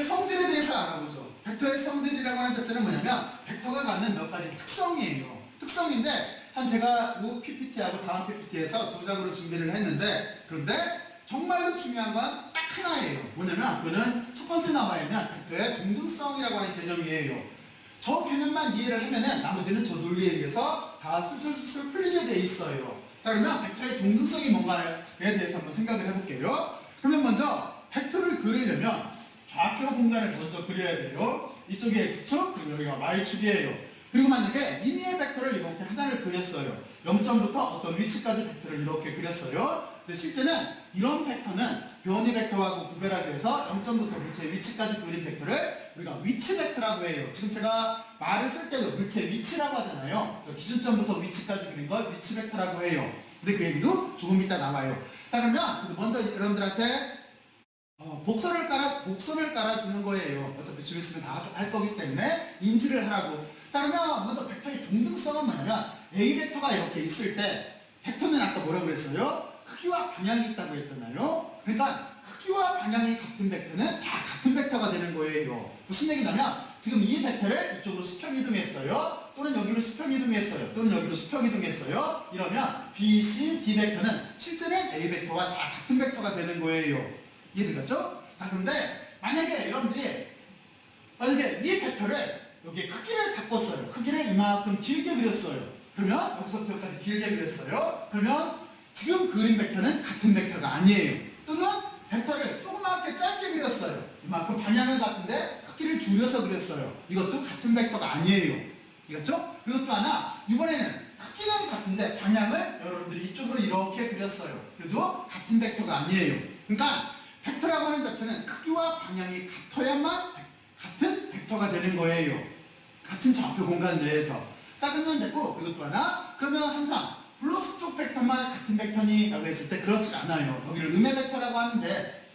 성질에 대해서 알아보죠. 벡터의 성질이라고 하는 자체는 뭐냐면 벡터가 갖는 몇 가지 특성이에요. 특성인데 한 제가 이 PPT하고 다음 PPT에서 두 장으로 준비를 했는데, 그런데 정말로 중요한 건 딱 하나예요. 뭐냐면 그거는 첫 번째 나와 있는 벡터의 동등성이라고 하는 개념이에요. 저 개념만 이해를 하면은 나머지는 저 논리에 의해서 다 술술술 풀리게 돼 있어요. 자, 그러면 벡터의 동등성이 뭔가에 대해서 한번 생각을 해볼게요. 그러면 먼저 벡터를 그리려면 좌표 공간을 먼저 그려야 돼요. 이쪽이 X축, 그리고 여기가 Y축이에요. 그리고 만약에 임의의 벡터를 이렇게 하나를 그렸어요. 0점부터 어떤 위치까지 벡터를 이렇게 그렸어요. 근데 실제는 이런 벡터는 변이 벡터하고 구별하기 위해서 0점부터 물체의 위치까지 그린 벡터를 우리가 위치 벡터라고 해요. 지금 제가 말을 쓸 때도 물체의 위치라고 하잖아요. 그래서 기준점부터 위치까지 그린 걸 위치 벡터라고 해요. 근데 그 얘기도 조금 이따 나와요. 자, 그러면 먼저 여러분들한테 곡선을 깔아주는 거예요. 어차피 좀 있으면 다 할 거기 때문에 인지를 하라고. 자, 그러면 먼저 벡터의 동등성은 뭐냐면 A 벡터가 이렇게 있을 때 벡터는 아까 뭐라고 그랬어요? 크기와 방향이 있다고 했잖아요. 그러니까 크기와 방향이 같은 벡터는 다 같은 벡터가 되는 거예요. 무슨 얘기냐면 지금 이 벡터를 이쪽으로 수평 이동했어요. 또는 여기로 수평 이동했어요. 또는 여기로 수평 이동했어요. 이러면 B, C, D 벡터는 실제는 A 벡터와 다 같은 벡터가 되는 거예요. 이해되겠죠? 자, 그런데 만약에 여러분들이 이 벡터를 여기 크기를 바꿨어요. 크기를 이만큼 길게 그렸어요. 그러면 여기서부터 여기까지 길게 그렸어요. 그러면 지금 그린 벡터는 같은 벡터가 아니에요. 또는 벡터를 조그맣게 짧게 그렸어요. 이만큼 방향은 같은데 크기를 줄여서 그렸어요. 이것도 같은 벡터가 아니에요. 이겼죠? 그리고 또 하나, 이번에는 크기는 같은데 방향을 여러분들이 이쪽으로 이렇게 그렸어요. 그래도 같은 벡터가 아니에요. 그러니까 벡터라고 하는 자체는 크기와 방향이 같아야만 같은 벡터가 되는 거예요. 같은 좌표 공간 내에서. 자, 그러면 됐고, 그리고 또 하나, 그러면 항상 플러스 쪽 벡터만 같은 벡터니라고 했을 때 그렇지 않아요. 여기를 음의 벡터라고 하는데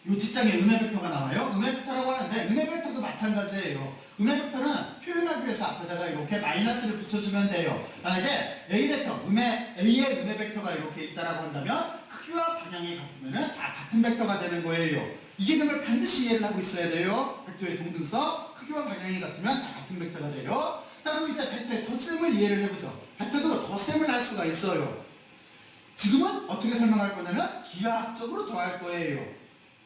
이 뒷장에 음의 벡터가 나와요. 음의 벡터라고 하는데 음의 벡터도 마찬가지예요. 음의 벡터는 표현하기 위해서 앞에다가 이렇게 마이너스를 붙여주면 돼요. 만약에 A 벡터, A의 음의 벡터가 이렇게 있다라고 한다면 크기와 방향이 같으면 다 같은 벡터가 되는 거예요. 이 개념을 반드시 이해를 하고 있어야 돼요. 벡터의 동등성, 크기와 방향이 같으면 다 같은 벡터가 돼요. 자, 그럼 이제 벡터의 덧셈을 이해를 해보죠. 벡터도 덧셈을 할 수가 있어요. 지금은 어떻게 설명할 거냐면 기하학적으로 더할 거예요.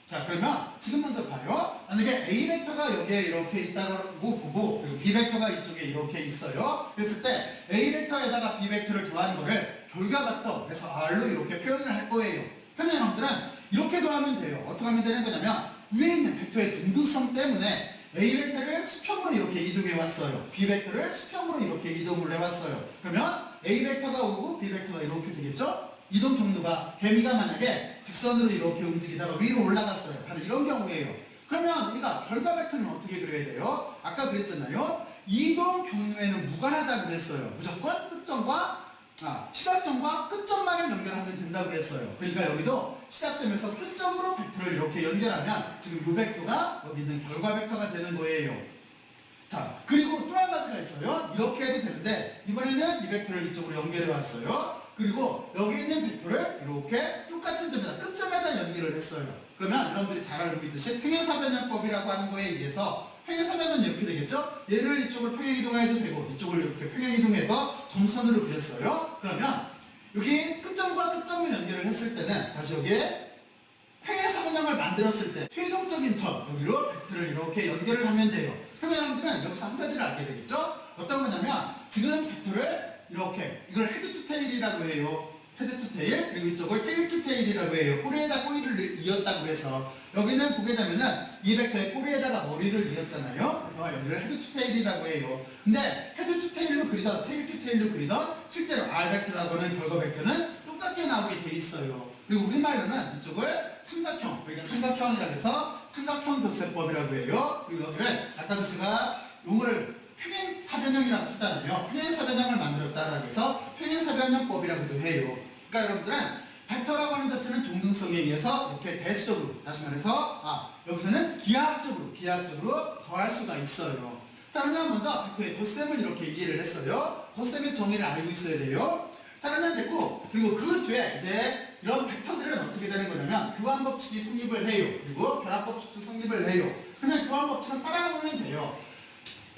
자, 그러면 지금 먼저 봐요. 만약에 A 벡터가 여기에 이렇게 있다고 보고, 그리고 B 벡터가 이쪽에 이렇게 있어요. 그랬을 때 A 벡터에다가 B 벡터를 더하는 거를 결과벡터, 그래서 R로 이렇게 표현을 할 거예요. 그러면 여러분들은 이렇게 더하면 돼요. 어떻게 하면 되는 거냐면 위에 있는 벡터의 동등성 때문에 A 벡터를 수평으로 이렇게 이동해 왔어요. B 벡터를 수평으로 이렇게 이동을 해왔어요. 그러면 A 벡터가 오고 B 벡터가 이렇게 되겠죠? 이동 경로가 개미가 만약에 직선으로 이렇게 움직이다가 위로 올라갔어요. 바로 이런 경우예요. 그러면 우리가 결과 벡터는 어떻게 그려야 돼요? 아까 그랬잖아요. 이동 경로에는 무관하다 그랬어요. 무조건 시작점과 끝점만을 연결하면 된다고 그랬어요. 그러니까 여기도 시작점에서 끝점으로 벡터를 이렇게 연결하면 지금 이 벡터가 여기 있는 결과 벡터가 되는 거예요. 자, 그리고 또 한 가지가 있어요. 이렇게 해도 되는데 이번에는 이 벡터를 이쪽으로 연결해 왔어요. 그리고 여기 있는 벡터를 이렇게 똑같은 점에다 끝점에다 연결을 했어요. 그러면 여러분들이 잘 알고 있듯이 평행사변형법이라고 하는 거에 의해서 평행사변은 이렇게 되겠죠? 얘를 이쪽으로 평행이동해도 되고 이쪽을 이렇게 평행이동해서 점선으로 그렸어요. 그러면 여기 끝점과 끝점을 연결을 했을 때는 다시 여기에 평행사변형을 만들었을 때 최종적인 점 여기로 벡터를 이렇게 연결을 하면 돼요. 그러면 여러분들은 여기서 한 가지를 알게 되겠죠? 어떤 거냐면 지금 벡터를 이렇게 이걸 헤드 투 테일이라고 해요. 헤드 투 테일, 그리고 이쪽을 테일 투 테일이라고 해요. 꼬리에다 꼬리를 이었다고 해서 여기는 보게 되면은 이 벡터의 꼬리에다가 머리를 이었잖아요. 그래서 여기를 헤드 투 테일이라고 해요. 근데 헤드 투 테일로 그리던 테일 투 테일로 그리던 실제로 R 벡터라고 하는 결과 벡터는 똑같게 나오게 돼 있어요. 그리고 우리말로는 이쪽을 삼각형, 그러니까 삼각형이라고 해서 삼각형 덧셈법이라고 해요. 그리고 여기를 아까도 제가 용어를 평행사변형이라고 쓰잖아요. 평행사변형을 만들었다라고 해서 평행사변형법이라고도 해요. 그러니까 여러분들은 벡터라고 하는 자체는 동등성에 의해서 이렇게 대수적으로, 다시 말해서 여기서는 기하학적으로 더할 수가 있어요. 자, 그러면 먼저 벡터의 덧셈을 이렇게 이해를 했어요. 덧셈의 정의를 알고 있어야 돼요. 자, 그러면 됐고, 그리고 그 뒤에 이제 이런 벡터들은 어떻게 되는 거냐면 교환 법칙이 성립을 해요. 그리고 결합 법칙도 성립을 해요. 그러면 교환 법칙은 따라가 보면 돼요.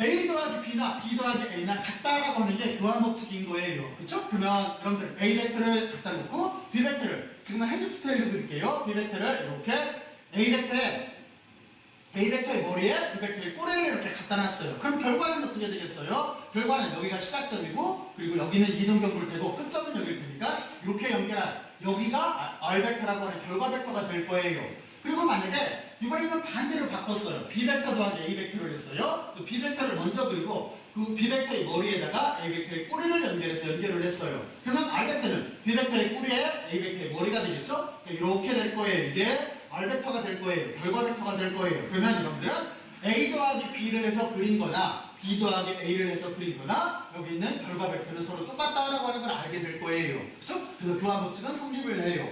A 더하기 B나 B 더하기 A나 같다라고 하는 게 교환 법칙인 거예요. 그렇죠? 그러면 여러분들 A 벡터를 갖다 놓고 B 벡터를 지금은 헤드 투 테일로 그릴게요. B 벡터를 이렇게 A 벡터의 머리에 B 벡터의 꼬리를 이렇게 갖다 놨어요. 그럼 결과는 어떻게 되겠어요? 결과는 여기가 시작점이고 그리고 여기는 이동경로를 대고 끝점은 여기일 테니까 이렇게 연결한 여기가 R 벡터라고 하는 결과 벡터가 될 거예요. 그리고 만약에 이번에는 반대로 바꿨어요. B 벡터 더하기 A 벡터를 했어요. 그 B 벡터를 먼저 그리고 그 B 벡터의 머리에다가 A 벡터의 꼬리를 연결을 했어요. 그러면 R 벡터는 B 벡터의 꼬리에 A 벡터의 머리가 되겠죠? 이렇게 될 거예요. 이게 R 벡터가 될 거예요. 결과 벡터가 될 거예요. 그러면 여러분들은 A 더하기 B를 해서 그린 거나 B 더하기 A를 해서 그린 거나 여기 있는 결과 벡터는 서로 똑같다라고 하는 걸 알게 될 거예요. 그렇죠? 그래서 교환 법칙은 성립을 해요.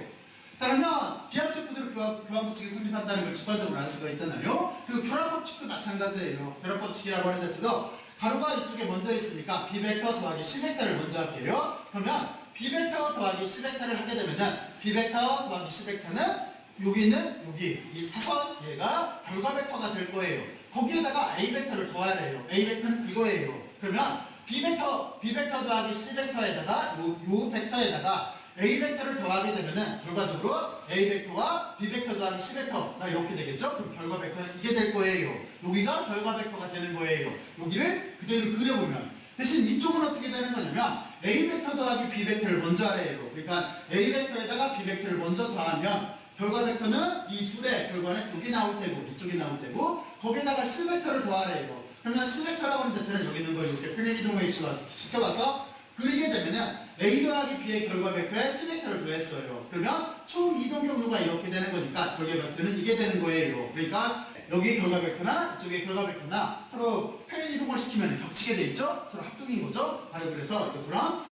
자, 그러면 기하학적 구조로 교환 법칙이 성립한다는 걸 직관적으로 알 수가 있잖아요. 그리고 결합 법칙도 마찬가지예요. 결합 법칙이라고 하는 자체도 가로가 이쪽에 먼저 있으니까 B 벡터 더하기 C 벡터를 먼저 할게요. 그러면 B 벡터 더하기 C 벡터를 하게 되면은 B 벡터 더하기 C 벡터는 여기는 여기 이 사선 얘가 결과 벡터가 될 거예요. 거기에다가 A 벡터를 더해야 돼요. A 벡터는 이거예요. 그러면 B 벡터 더하기 C 벡터에다가 요 벡터에다가 A 벡터를 더하게 되면은 결과적으로 A 벡터와 B 벡터 더하기 C 벡터가 이렇게 되겠죠? 그럼 결과 벡터는 이게 될 거예요. 여기가 결과 벡터가 되는 거예요. 여기를 그대로 그려보면 대신 이쪽은 어떻게 되는 거냐면 A 벡터 더하기 B 벡터를 먼저 하래요. 그러니까 A 벡터에다가 B 벡터를 먼저 더하면 결과 벡터는 이 둘의 결과는 여기 나올 테고 이쪽이 나올 테고 거기에다가 C 벡터를 더하래요. 그러면 C 벡터라고 하는 자체는 여기 있는 걸 이렇게 평행 이동을 시켜봐서 그리게 되면은 A 더하기 B의 결과 벡터에 C 벡터를 더했어요. 그러면 총 이동 경로가 이렇게 되는 거니까 결과 벡터는 이게 되는 거예요. 그러니까 여기 결과 벡터나 이쪽의 결과 벡터나 서로 평행 이동을 시키면 겹치게 돼 있죠? 서로 합동인 거죠? 바로 그래서 이것처럼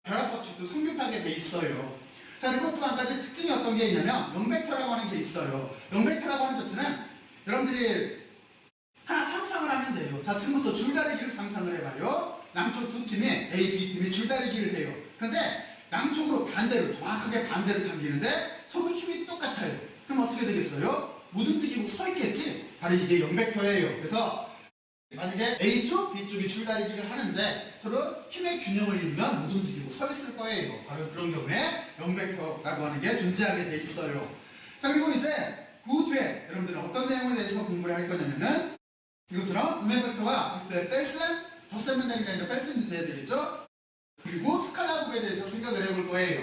결합 법칙도 성립하게 돼 있어요. 자, 그리고 또 한 가지 특징이 어떤 게 있냐면 0벡터라고 하는 게 있어요. 0벡터라고 하는 자체는 여러분들이 하나 상상을 하면 돼요. 자, 지금부터 줄다리기를 상상을 해봐요. 남쪽 두 팀이 A, B 팀이 줄다리기를 해요. 그런데 양쪽으로 반대로 정확하게 반대로 당기는데 서로 힘이 똑같아요. 그럼 어떻게 되겠어요? 못 움직이고 서 있겠지? 바로 이게 0벡터예요. 그래서 만약에 A쪽, B쪽이 줄다리기를 하는데 서로 힘의 균형을 이루면 못 움직이고 서 있을 거예요. 바로 그런 경우에 0벡터라고 하는 게 존재하게 돼 있어요. 자, 그리고 이제 그 뒤에 여러분들은 어떤 내용에 대해서 공부를 할 거냐면은 이것처럼 음의 벡터와 벡터의 뺄셈, 덧셈은 되는 게 아니라 뺄셈이 돼야 되겠죠? 그리고 스칼라 곱에 대해서 생각을 해볼 거예요.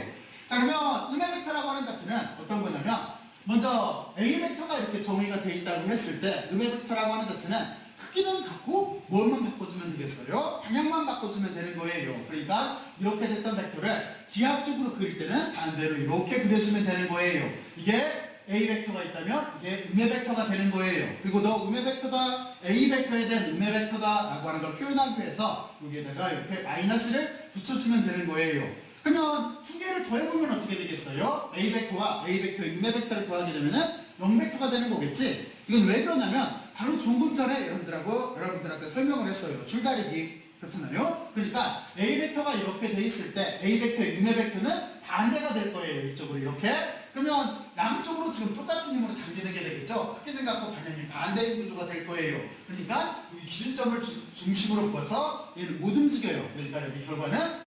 자, 그러면 음의 벡터라고 하는 자체는 어떤 거냐면 먼저 A 벡터가 이렇게 정의가 돼 있다고 했을 때 음의 벡터라고 하는 자체는 크기는 같고 뭘만 바꿔주면 되겠어요? 방향만 바꿔주면 되는 거예요. 그러니까 이렇게 됐던 벡터를 기하학적으로 그릴 때는 반대로 이렇게 그려주면 되는 거예요. 이게 A 벡터가 있다면 이게 음의 벡터가 되는 거예요. 그리고 너 음의 벡터가 A 벡터에 대한 음의 벡터다라고 하는 걸 표현하기 위해서 여기에다가 이렇게 마이너스를 붙여주면 되는 거예요. 그러면 두 개를 더해보면 어떻게 되겠어요? A 벡터와 A 벡터의 음의 벡터를 더하게 되면은 0벡터가 되는 거겠지? 이건 왜 그러냐면 바로 조금 전에 여러분들한테 설명을 했어요. 줄다리기. 그렇잖아요? 그러니까 A 벡터가 이렇게 돼 있을 때 A 벡터의 음의 벡터는 반대가 될 거예요. 이쪽으로 이렇게. 그러면 양쪽으로 지금 똑같은 힘으로 당기는 게 되겠죠? 크기는 같고 방향이 반대인 구조가 될 거예요. 그러니까 이 기준점을 중심으로 봐서 얘는 못 움직여요. 그러니까 여기 결과는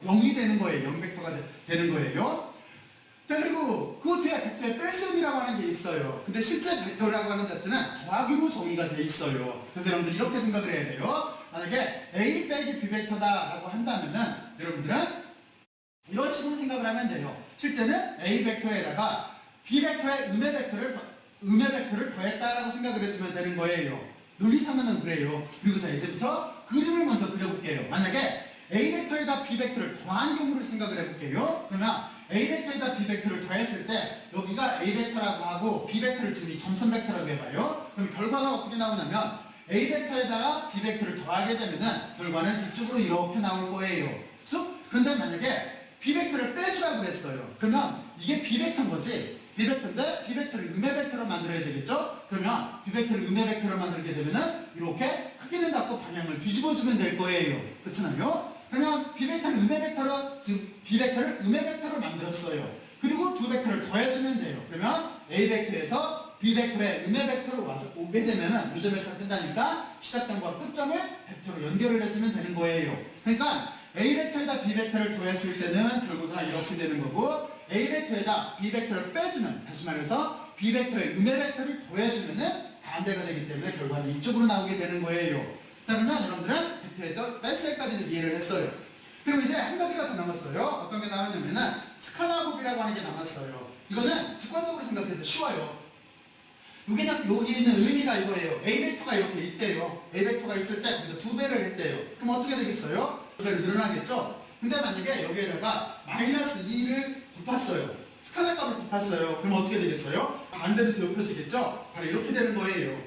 0이 되는 거예요. 0벡터가 되는 거예요. 자, 그리고 그 뒤에 벡터의 뺄셈이라고 하는 게 있어요. 근데 실제 벡터라고 하는 자체는 더하기로 정의가 돼 있어요. 그래서 여러분들 이렇게 생각을 해야 돼요. 만약에 A 빼기 B 벡터다라고 한다면은 여러분들은 이런 식으로 생각을 하면 돼요. 실제는 A 벡터에다가 B 벡터의 음의 벡터를 더했다라고 생각을 해주면 되는 거예요. 논리상은 그래요. 그리고 자, 이제부터 그림을 먼저 그려볼게요. 만약에 A 벡터에다 B 벡터를 더한 경우를 생각을 해볼게요. 그러면 A 벡터에다 B 벡터를 더했을 때 여기가 A 벡터라고 하고 B 벡터를 지금 이 점선 벡터라고 해봐요. 그럼 결과가 어떻게 나오냐면 A 벡터에다가 B 벡터를 더하게 되면은 결과는 이쪽으로 이렇게 나올 거예요. 그렇죠? 그런데 만약에 B 벡터를 빼주라고 그랬어요. 그러면 이게 B 벡터인 거지. B 벡터인데 B 벡터를 음의 벡터로 만들어야 되겠죠? 그러면 B 벡터를 음의 벡터로 만들게 되면은 이렇게 크기는 같고 방향을 뒤집어주면 될 거예요. 그렇잖아요? 그러면 B 벡터를 음의 벡터로 지금 B 벡터를 음의 벡터로 만들었어요. 그리고 두 벡터를 더해주면 돼요. 그러면 A 벡터에서 B 벡터에 음의 벡터로 와서 오게 되면은 이 점에서 끝나니까 시작점과 끝점을 벡터로 연결을 해주면 되는 거예요. 그러니까 A 벡터에다 B 벡터를 더했을 때는 결과가 이렇게 되는 거고, A 벡터에다 B 벡터를 빼주면, 다시 말해서 B 벡터에 음의 벡터를 더해주면은 반대가 되기 때문에 결과는 이쪽으로 나오게 되는 거예요. 자, 그러면 여러분들은 벡터에다 뺄셈까지는 이해를 했어요. 그리고 이제 한 가지가 더 남았어요. 어떤 게 남았냐면은 스칼라 곱이라고 하는 게 남았어요. 이거는 직관적으로 생각해도 쉬워요. 여기 있는 의미가 이거예요. A 벡터가 이렇게 있대요. A 벡터가 있을 때 여기다 2배를 했대요. 그럼 어떻게 되겠어요? 2배로 늘어나겠죠? 근데 만약에 여기에다가 마이너스 2를 곱했어요. 스칼라 값을 곱했어요. 그럼 어떻게 되겠어요? 반대로 뒤엎여지겠죠? 바로 이렇게 되는 거예요.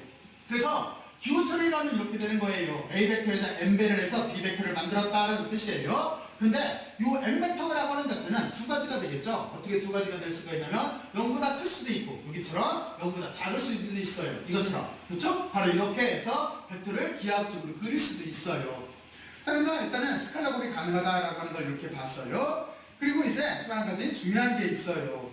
그래서 기호 처리를 하면 이렇게 되는 거예요. A 벡터에다 n배를 해서 B 벡터를 만들었다라는 뜻이에요. 근데 이 n 벡터라고 하는 자체는 두 가지가 되겠죠. 어떻게 두 가지가 될 수가 있냐면 0보다 클 수도 있고, 여기처럼 0보다 작을 수도 있어요. 이것처럼. 그렇죠? 바로 이렇게 해서 벡터를 기하학적으로 그릴 수도 있어요. 자, 그러면 일단은 스칼라 곱이 가능하다라고 하는 걸 이렇게 봤어요. 그리고 이제 또 한 가지 중요한 게 있어요.